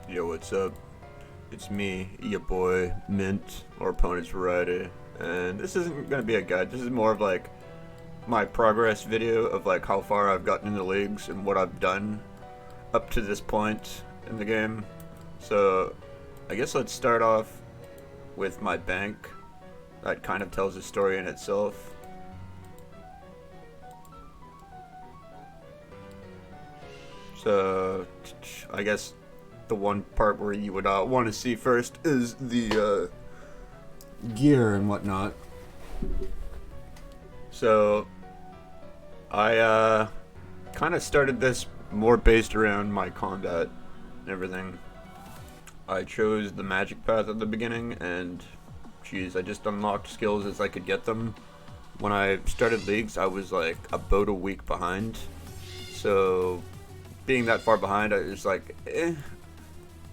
Yo, what's up? It's me, your boy, Mint, or Opponent's Variety. And this isn't gonna be a guide, this is more of like my progress video of like how far I've gotten in the leagues and what I've done up to this point in the game. So, I guess let's start off with my bank. That kind of tells a story in itself. So, I guess the one part where you would want to see first is the gear and whatnot. So I kind of started this more based around my combat and everything. I chose the magic path at the beginning, and geez, I just unlocked skills as I could get them. When I started leagues, I was like about a week behind. So being that far behind, I was like,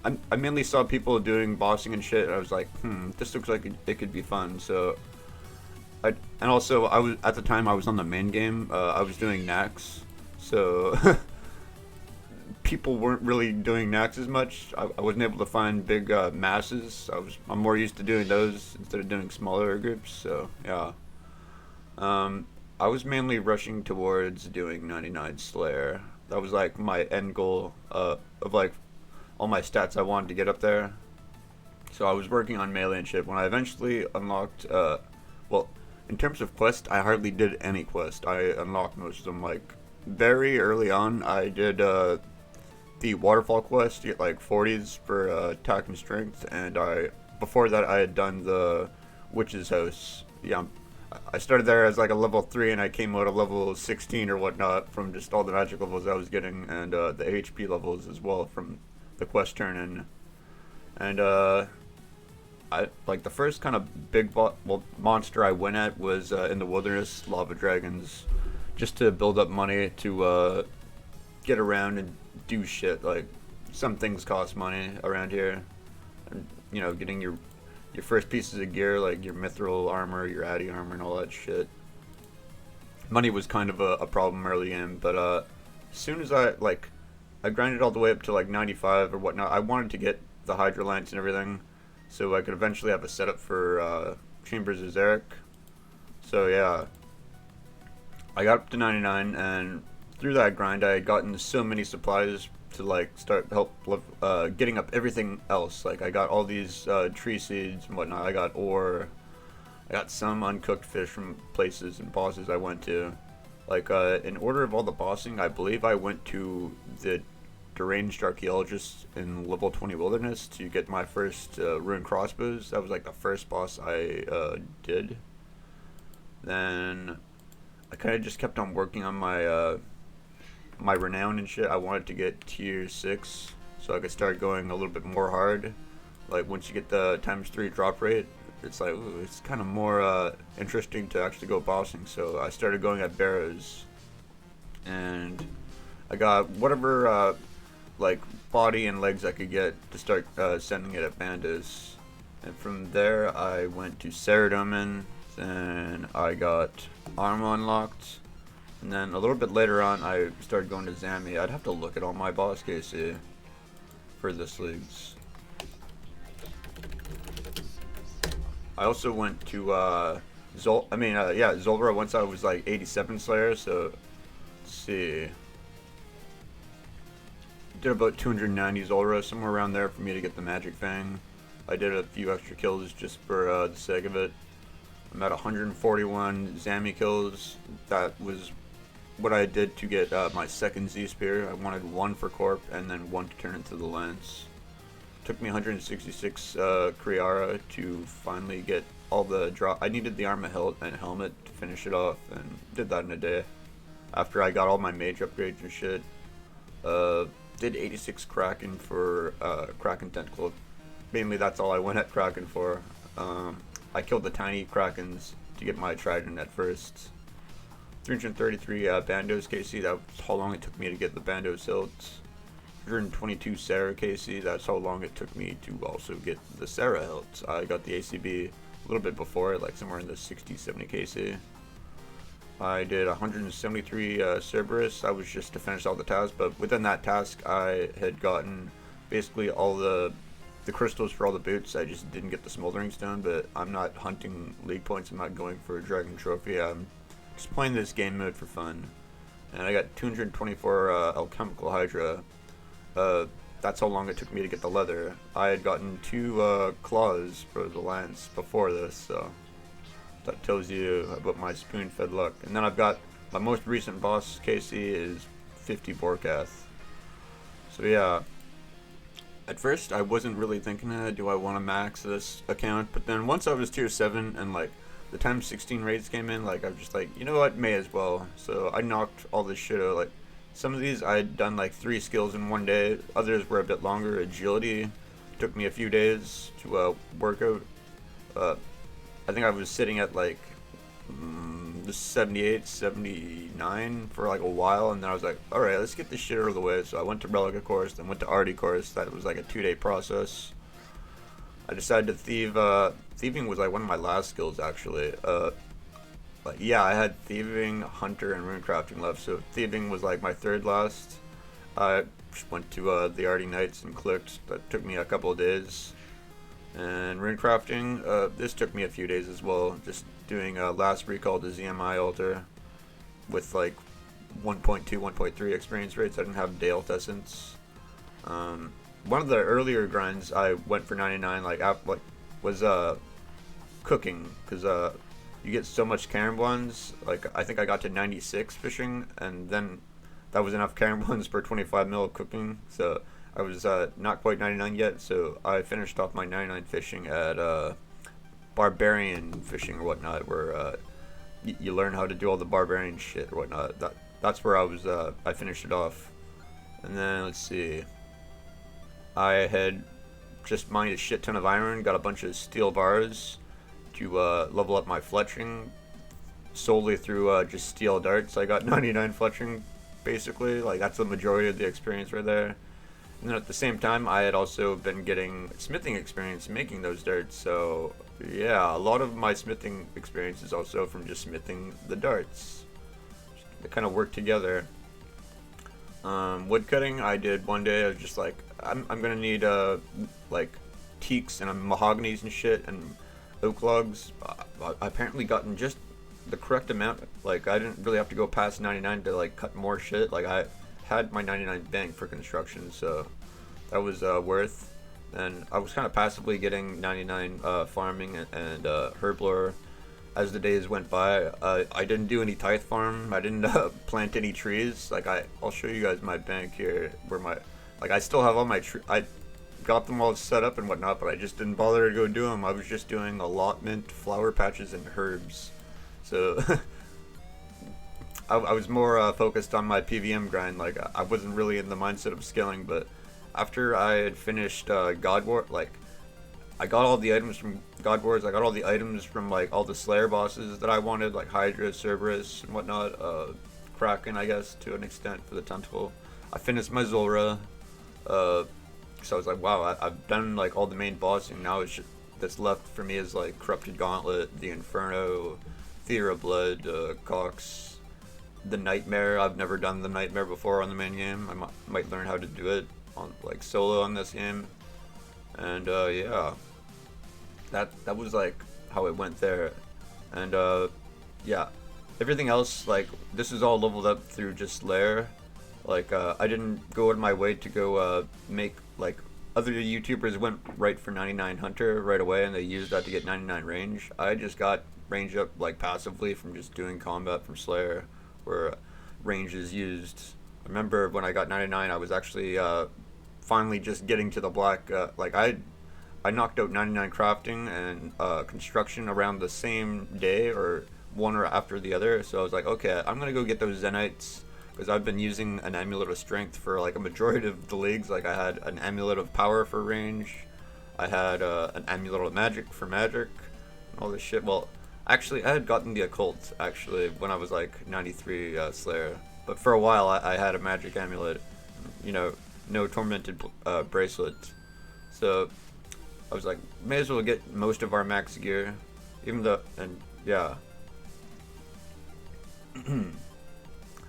I mainly saw people doing bossing and shit, and I was like, this looks like it could be fun. So, and also I was at the time I was on the main game. I was doing Nax, so people weren't really doing Nax as much. I wasn't able to find big masses. I'm more used to doing those instead of doing smaller groups. So yeah, I was mainly rushing towards doing 99 Slayer. That was like my end goal of like all my stats I wanted to get up there. So I was working on melee and shit. When I eventually unlocked, well, in terms of quest, I hardly did any quest. I unlocked most of them like very early on. I did the waterfall quest to get like 40s for attack and strength, and before that I had done the witch's house. Yeah, I started there as like a level 3, and I came out of level 16 or whatnot from just all the magic levels I was getting, and the HP levels as well from the quest turn in. And I like the first kind of big monster I went at was in the wilderness, lava dragons, just to build up money to get around and do shit. Like some things cost money around here, and getting your first pieces of gear like your mithril armor, your addy armor, and all that shit. Money was kind of a problem early in, but as soon as I grinded all the way up to like 95 or whatnot. I wanted to get the Hydra Lance and everything, so I could eventually have a setup for Chambers of Zarek. So yeah, I got up to 99, and through that grind, I had gotten so many supplies to like getting up everything else. Like I got all these tree seeds and whatnot. I got ore. I got some uncooked fish from places and bosses I went to. Like, in order of all the bossing, I believe I went to the deranged archaeologist in level 20 wilderness to get my first ruined crossbows. That was like the first boss I did. Then I kind of just kept on working on my renown and shit. I wanted to get tier 6 so I could start going a little bit more hard. Like once you get the ×3 drop rate, it's like, ooh, it's kind of more interesting to actually go bossing. So I started going at barrows, and I got whatever like body and legs I could get to start sending it at bandas. And from there I went to Saradomin, and I got armor unlocked. And then a little bit later on I started going to Zami. I'd have to look at all my boss KC for this leagues. I also went to Zulrah once I was like 87 Slayer, so let's see. Did about 290 Zulrah, somewhere around there for me to get the Magic Fang. I did a few extra kills just for the sake of it. I'm at 141 Zami kills. That was what I did to get my second Z Spear. I wanted one for Corp and then one to turn into the Lance. Took me 166 Kriara to finally get all the drop. I needed the armor and helmet to finish it off, and did that in a day. After I got all my mage upgrades and shit, did 86 Kraken for Kraken Tentacle. Mainly that's all I went at Kraken for. I killed the tiny Krakens to get my Trident at first. 333 Bandos KC, that's how long it took me to get the Bandos hilts. 122 Sarah KC, that's how long it took me to also get the Sarah hilt. I got the ACB a little bit before, like somewhere in the 60-70 KC. I did 173 Cerberus. That was just to finish all the tasks, but within that task I had gotten basically all the crystals for all the boots. I just didn't get the smoldering stone, but I'm not hunting league points. I'm not going for a dragon trophy. I'm just playing this game mode for fun. And I got 224 alchemical hydra. That's how long it took me to get the leather. I had gotten 2 claws for the lance before this, so that tells you about my spoon-fed luck. And then I've got my most recent boss, KC, is 50 Borkath. So yeah. At first, I wasn't really thinking, do I want to max this account? But then once I was tier 7 and like the time 16 raids came in, like I was just like, you know what, may as well. So I knocked all this shit out. Like some of these I'd done like 3 skills in one day. Others were a bit longer. Agility took me a few days to work out. I think I was sitting at like the 78, 79 for like a while, and then I was like, alright, let's get this shit out of the way. So I went to Relic course, then went to Arty course. That was like a 2-day process. I decided to thieve. Thieving was like one of my last skills actually. But yeah, I had thieving, hunter, and runecrafting left. So thieving was like my 3rd last. I just went to the Arty Nights and clicked. That took me a couple of days. And runecrafting, this took me a few days as well. Just doing last recall to ZMI altar with like 1.2, 1.3 experience rates. I didn't have Dale Essence. One of the earlier grinds I went for 99 was cooking, because you get so much Caramblons. Like I think I got to 96 fishing, and then that was enough Caramblons per 25 mil of cooking. So I was not quite 99 yet, so I finished off my 99 fishing at barbarian fishing or whatnot, where you learn how to do all the barbarian shit or whatnot. That's where I was. I finished it off, and then let's see. I had just mined a shit ton of iron, got a bunch of steel bars to level up my fletching solely through just steel darts. I got 99 fletching, basically. Like that's the majority of the experience right there. And then at the same time, I had also been getting smithing experience making those darts. So yeah, a lot of my smithing experience is also from just smithing the darts. They kind of work together. Wood cutting, I did one day. I was just like, I'm gonna need like teaks and mahoganies and shit and oak logs. I apparently gotten just the correct amount. Like I didn't really have to go past 99 to like cut more shit. Like I had my 99 bank for construction, so that was worth. And I was kind of passively getting 99 farming and herblore as the days went by. I didn't do any tithe farm. I didn't plant any trees. Like I'll show you guys my bank here, where I still have all my I got them all set up and whatnot, but I just didn't bother to go do them. I was just doing allotment, flower patches, and herbs. So I was more focused on my PVM grind. Like I wasn't really in the mindset of scaling. But after I had finished God War, like I got all the items from God Wars. I got all the items from like all the Slayer bosses that I wanted, like Hydra, Cerberus, and whatnot. Kraken, I guess, to an extent for the Tentacle. I finished my Zulrah. So I was like, wow, I've done like all the main bossing. Now it's just, that's left for me is like Corrupted Gauntlet, the Inferno, Theater of Blood, Cox, the Nightmare. I've never done the Nightmare before on the main game. I might learn how to do it on like solo on this game. And yeah, that was like how it went there. And yeah, everything else, like this is all leveled up through just Slayer. Like I didn't go out of my way to go make, like other YouTubers went right for 99 Hunter right away, and they used that to get 99 range. I just got range up like passively from just doing combat from Slayer, where range is used. I remember when I got 99, I was actually finally just getting to the black. Like I knocked out 99 crafting and construction around the same day, or one or after the other. So I was like, okay, I'm gonna go get those Zenites, because I've been using an Amulet of Strength for like a majority of the leagues. Like I had an Amulet of Power for range, I had an Amulet of Magic for magic, and all this shit. Well, actually, I had gotten the Occult actually when I was like 93 Slayer, but for a while I had a Magic Amulet, you know, no Tormented Bracelet. So I was like, may as well get most of our max gear, even though, and yeah.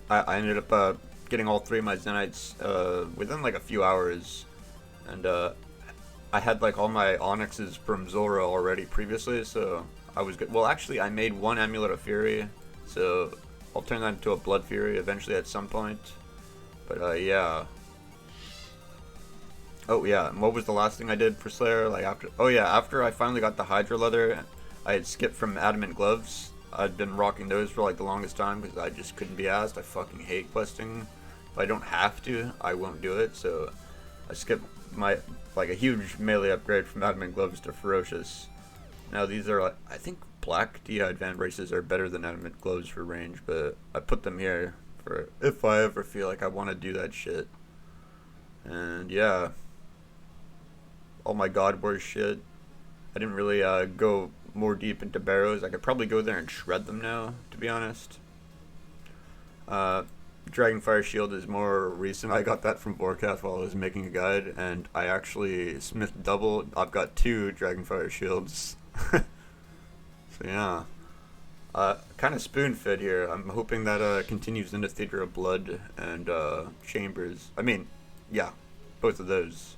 I ended up getting all 3 of my Zenites within like a few hours. And I had like all my onyxes from Zora already previously, so I was good. Well, actually, I made one Amulet of Fury, so I'll turn that into a Blood Fury eventually at some point. But yeah. Oh yeah, and what was the last thing I did for Slayer? Like after, oh yeah, after I finally got the Hydra leather, I had skipped from Adamant gloves. I'd been rocking those for like the longest time because I just couldn't be asked. I fucking hate questing. If I don't have to, I won't do it. So I skipped my like a huge melee upgrade from Adamant gloves to Ferocious. Now these are like, I think black DI Van braces are better than Adamant gloves for range, but I put them here for if I ever feel like I want to do that shit. And yeah, all my God Wars shit. I didn't really go more deep into barrows. I could probably go there and shred them now, to be honest. Dragonfire Shield is more recent. I got that from Vorkath while I was making a guide, and I actually smithed double. I've got 2 Dragonfire Shields. So yeah. Kind of spoon fed here. I'm hoping that continues into Theater of Blood and Chambers. I mean, yeah, both of those.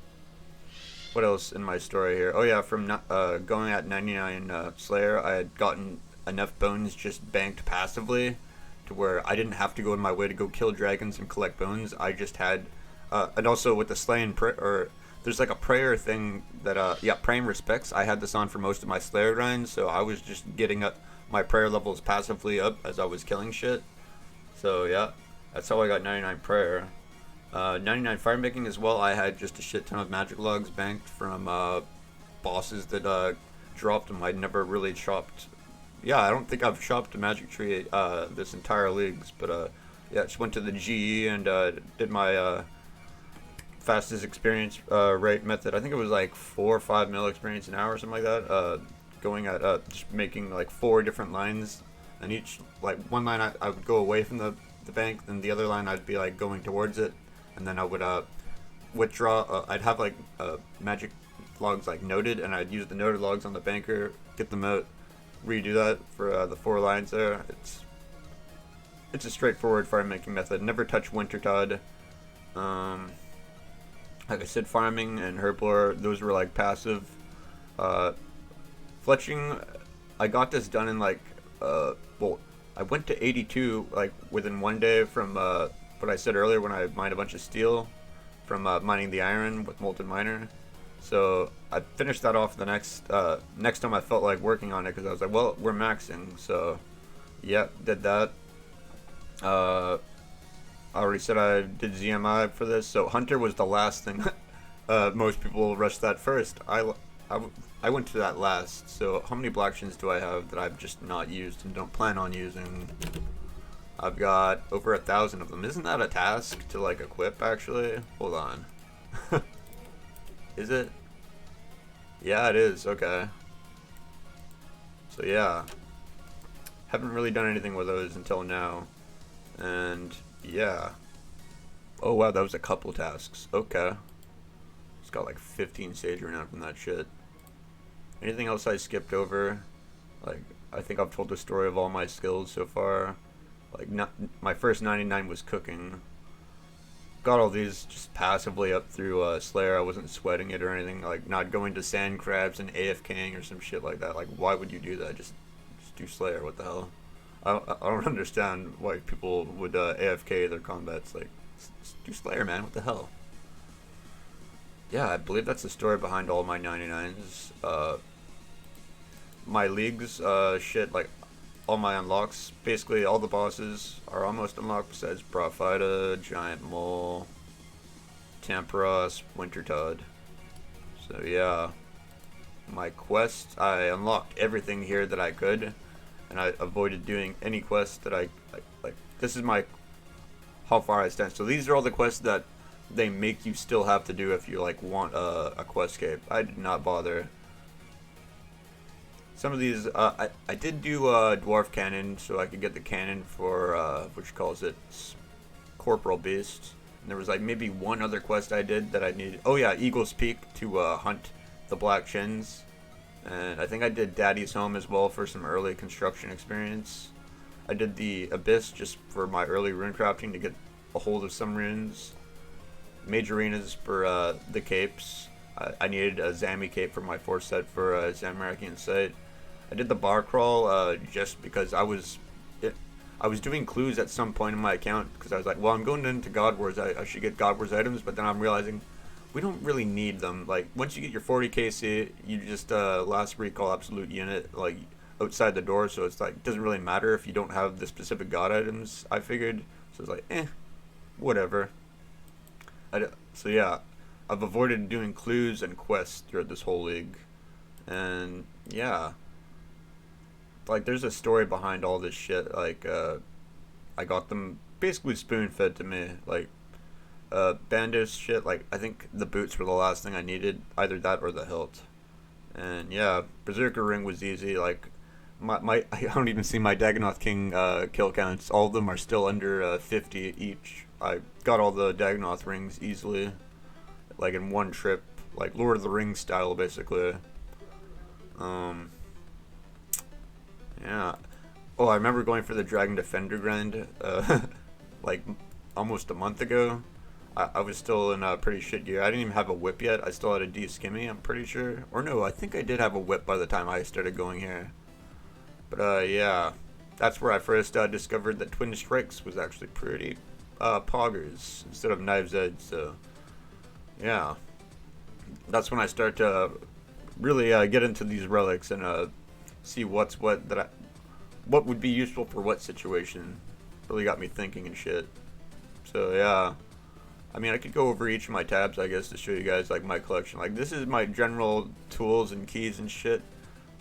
What else in my story here? Oh yeah, from going at 99 Slayer, I had gotten enough bones just banked passively to where I didn't have to go in my way to go kill dragons and collect bones. I just had, and also with the slaying or there's like a prayer thing that yeah, praying respects. I had this on for most of my Slayer grinds, so I was just getting up my prayer levels passively up as I was killing shit. So yeah, that's how I got 99 prayer. 99 fire making as well. I had just a shit ton of magic logs banked from bosses that dropped them. I'd never really chopped. Yeah, I don't think I've chopped a magic tree this entire leagues, but yeah, just went to the GE and did my fastest experience rate method. I think it was like 4 or 5 mil experience an hour or something like that. Going at just making like 4 different lines, and each like one line I would go away from the bank, then the other line I'd be like going towards it. And then I would withdraw. I'd have like magic logs like noted, and I'd use the noted logs on the banker, get them out, redo that for the 4 lines there. It's a straightforward fire making method. Never touch Wintertod. Like I said, farming and herblore, those were like passive. Fletching, I got this done in like well, I went to 82 like within 1 day from what I said earlier when I mined a bunch of steel from mining the iron with Molten Miner. So I finished that off the next time I felt like working on it because I was like, well, we're maxing. So yeah, did that. I already said I did ZMI for this. So Hunter was the last thing. Most people rush that first. I went to that last. So how many black shins do I have that I've just not used and don't plan on using? I've got over 1,000 of them. Isn't that a task to like equip actually? Hold on. Is it? Yeah, it is. Okay. So yeah. Haven't really done anything with those until now. And yeah. Oh wow, that was a couple tasks. Okay. It's got like 15 sage renown from that shit. Anything else I skipped over? Like, I think I've told the story of all my skills so far. Like, my first 99 was cooking. Got all these just passively up through Slayer. I wasn't sweating it or anything. Like, not going to sand crabs and AFKing or some shit like that. Like, why would you do that? Just do Slayer. What the hell? I don't understand why people would AFK their combats. Like, just do Slayer, man. What the hell? Yeah, I believe that's the story behind all my 99s. My leagues, shit, like, all my unlocks, basically all the bosses are almost unlocked besides Prophyta, Giant Mole, Tamperos, Wintertod. So yeah, my quests, I unlocked everything here that I could, and I avoided doing any quests that I like. This is my how far I stand. So these are all the quests that they make you still have to do if you like want a quest cape. I did not bother. Some of these, I did do Dwarf Cannon, so I could get the cannon for, which calls it Corporal Beast. And there was like maybe one other quest I did that I needed. Oh yeah, Eagle's Peak to hunt the Black Chins. And I think I did Daddy's Home as well for some early construction experience. I did the Abyss just for my early rune crafting to get a hold of some runes. mage arenas for the capes. I needed a Zami cape for my 4th set for Zamaraki Insight. I did the bar crawl just because I was doing clues at some point in my account because I was like, well, I'm going into God Wars. I should get God Wars items, but then I'm realizing we don't really need them. Like, once you get your 40 KC, you just last recall absolute unit like outside the door, so it's like it doesn't really matter if you don't have the specific God items. I figured, so it's like, whatever. So yeah, I've avoided doing clues and quests throughout this whole league, and yeah, like there's a story behind all this shit. Like I got them basically spoon fed to me. Like Bandos shit. Like I think the boots were the last thing I needed, either that or the hilt. And yeah, Berserker ring was easy. Like my I don't even see my Dagonoth King kill counts. All of them are still under 50 each. I got all the Dagonoth rings easily, like in one trip, like Lord of the Rings style, basically. Yeah. Oh, I remember going for the Dragon Defender grind, like almost a month ago. I was still in pretty shit gear. I didn't even have a whip yet. I still had a D skimmy, I'm pretty sure. Or no, I think I did have a whip by the time I started going here. But yeah, that's where I first discovered that Twin Strikes was actually pretty poggers instead of Knives Edge. So yeah, that's when I start to really get into these relics and see what would be useful for what situation. Really got me thinking and shit. So yeah, I mean, I could go over each of my tabs, I guess, to show you guys like my collection. Like, this is my general tools and keys and shit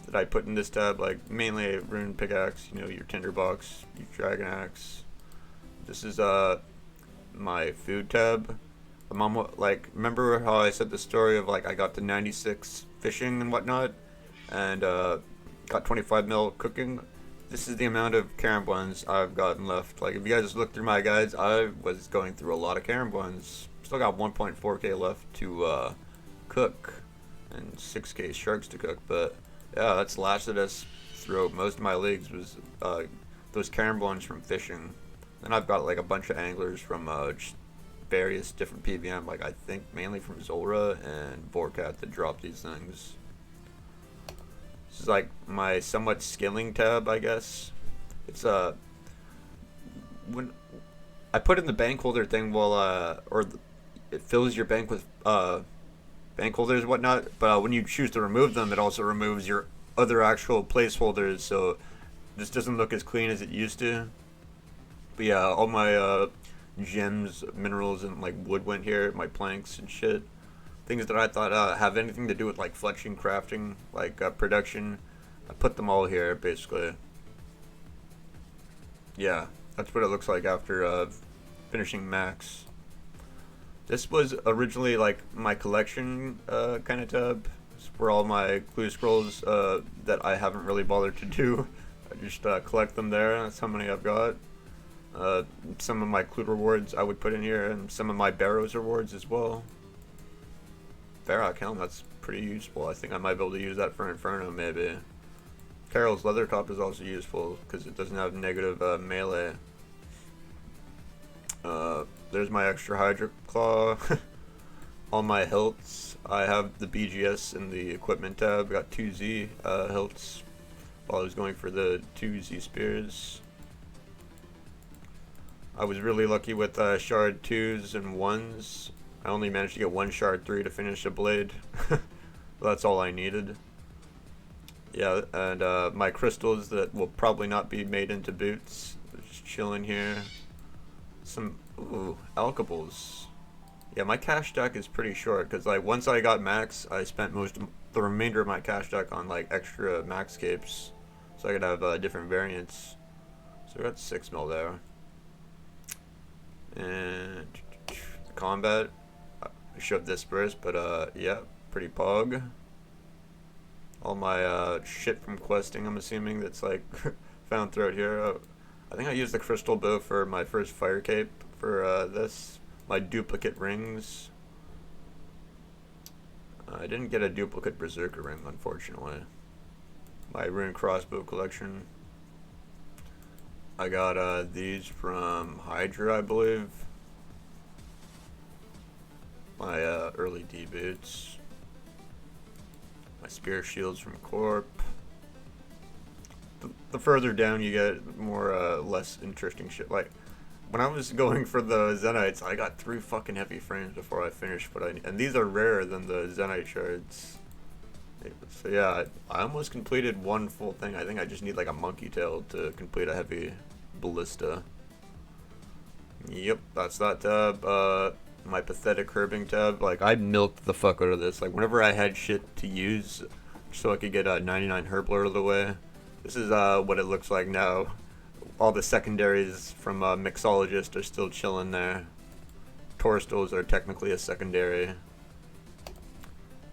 that I put in this tab. Like, mainly a rune pickaxe, you know, your tinderbox, your dragon axe. This is my food tab. I'm almost, like, remember how I said the story of like I got to 96 fishing and whatnot, and got 25 mil cooking? This is the amount of Carambuns I've gotten left. Like, if you guys look through my guides, I was going through a lot of Carambuns. Still got 1.4k left to cook, and 6k sharks to cook. But yeah, that's lasted us throughout most of my leagues, was those Carambuns from fishing. Then I've got like a bunch of anglers from just various different PVM, like I think mainly from Zora and Vorkat that drop these things. This is like my somewhat skilling tab, I guess. It's when I put in the bank holder thing, it fills your bank with bank holders and whatnot. But when you choose to remove them, it also removes your other actual placeholders, so this doesn't look as clean as it used to. But yeah, all my gems, minerals, and like wood went here. My planks and shit. Things that I thought have anything to do with like fletching, crafting, like production. I put them all here, basically. Yeah, that's what it looks like after finishing max. This was originally like my collection kind of tab. It's where all my clue scrolls that I haven't really bothered to do. I just collect them there. That's how many I've got. Some of my clue rewards I would put in here, and some of my Barrows rewards as well. Varrock Helm, that's pretty useful. I think I might be able to use that for Inferno, maybe. Carol's Leather Top is also useful because it doesn't have negative melee. There's my extra Hydra Claw. All my hilts. I have the BGS in the equipment tab. Got 2Z hilts while I was going for the 2Z spears. I was really lucky with shard 2s and 1s. I only managed to get one shard 3 to finish a blade. That's all I needed. Yeah, and my crystals that will probably not be made into boots. Just chilling here. Some alkables. Yeah, my cash stack is pretty short because like once I got max, I spent the remainder of my cash stack on like extra max capes, so I could have different variants. So we got 6 mil there. And combat. I shoved this first, but yeah, pretty pog. All my shit from questing, I'm assuming, that's like found throughout here. I think I used the crystal bow for my first fire cape for this. My duplicate rings. I didn't get a duplicate berserker ring, unfortunately. My rune crossbow collection. I got these from Hydra, I believe. my early D boots, my spear shields from Corp. The further down you get, more less interesting shit. Like when I was going for the Zenites, I got 3 fucking heavy frames before I finished. And these are rarer than the Zenite shards. So yeah, I almost completed 1 full thing. I think I just need like a monkey tail to complete a heavy ballista. Yep, that's that tab. My pathetic herbing tab. Like I milked the fuck out of this. Like whenever I had shit to use, so I could get 99 herb out of the way. This is what it looks like now. All the secondaries from Mixologist are still chilling there. Torstals are technically a secondary.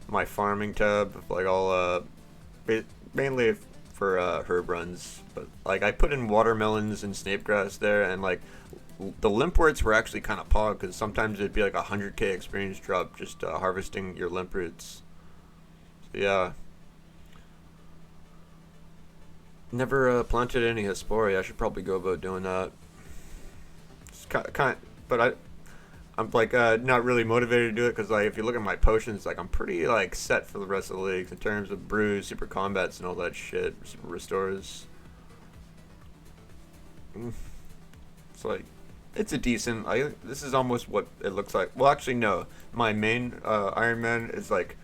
My farming tab, like all mainly for herb runs, but like I put in watermelons and snapegrass there, and like the limp-roots were actually kind of pog, because sometimes it'd be like 100k experience drop just harvesting your limp-roots. So yeah. Never planted any Hesperia. I should probably go about doing that. It's but I'm like not really motivated to do it, because like if you look at my potions, like I'm pretty like set for the rest of the leagues in terms of brews, super combats, and all that shit. Super restores. It's like it's a decent. This is almost what it looks like. Well, actually no. My main Iron Man is like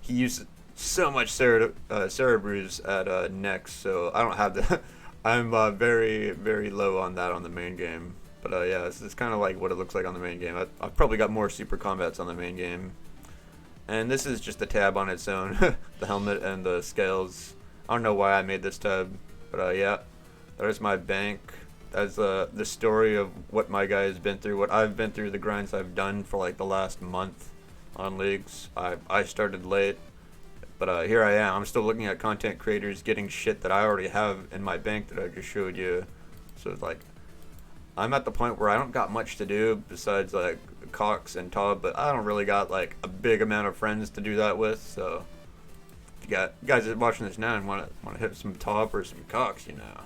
he used so much Cerebrews at Next, so I don't have that. I'm very, very low on that on the main game. But yeah, this is kind of like what it looks like on the main game. I've probably got more super combats on the main game. And this is just a tab on its own. The helmet and the scales. I don't know why I made this tab. But yeah, there's my bank. That's the story of what my guy has been through, what I've been through, the grinds I've done for like the last month on Leagues. I started late. But here I am. I'm still looking at content creators getting shit that I already have in my bank that I just showed you. So it's like, I'm at the point where I don't got much to do besides like Cox and Tob, but I don't really got like a big amount of friends to do that with. So if you got guys that are watching this now and want to hit some Tob or some Cox, you know,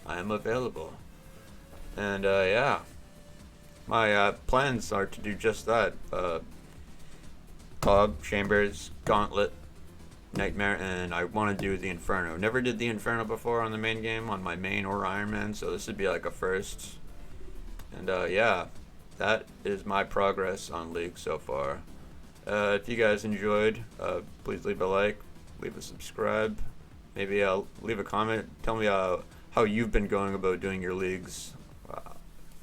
I am available. And yeah, my plans are to do just that. Tob, Chambers, Gauntlet, Nightmare, and I want to do the Inferno. Never did the Inferno before on the main game, on my main or Iron Man, so this would be like a first. And yeah, that is my progress on League so far. If you guys enjoyed, please leave a like, leave a subscribe, maybe leave a comment. Tell me how you've been going about doing your leagues.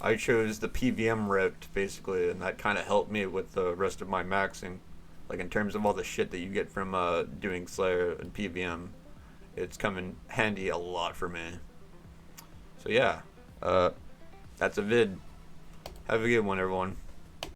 I chose the PVM route, basically, and that kind of helped me with the rest of my maxing. Like in terms of all the shit that you get from doing Slayer and PVM, it's come in handy a lot for me. So yeah, that's a vid. Have a good one, everyone.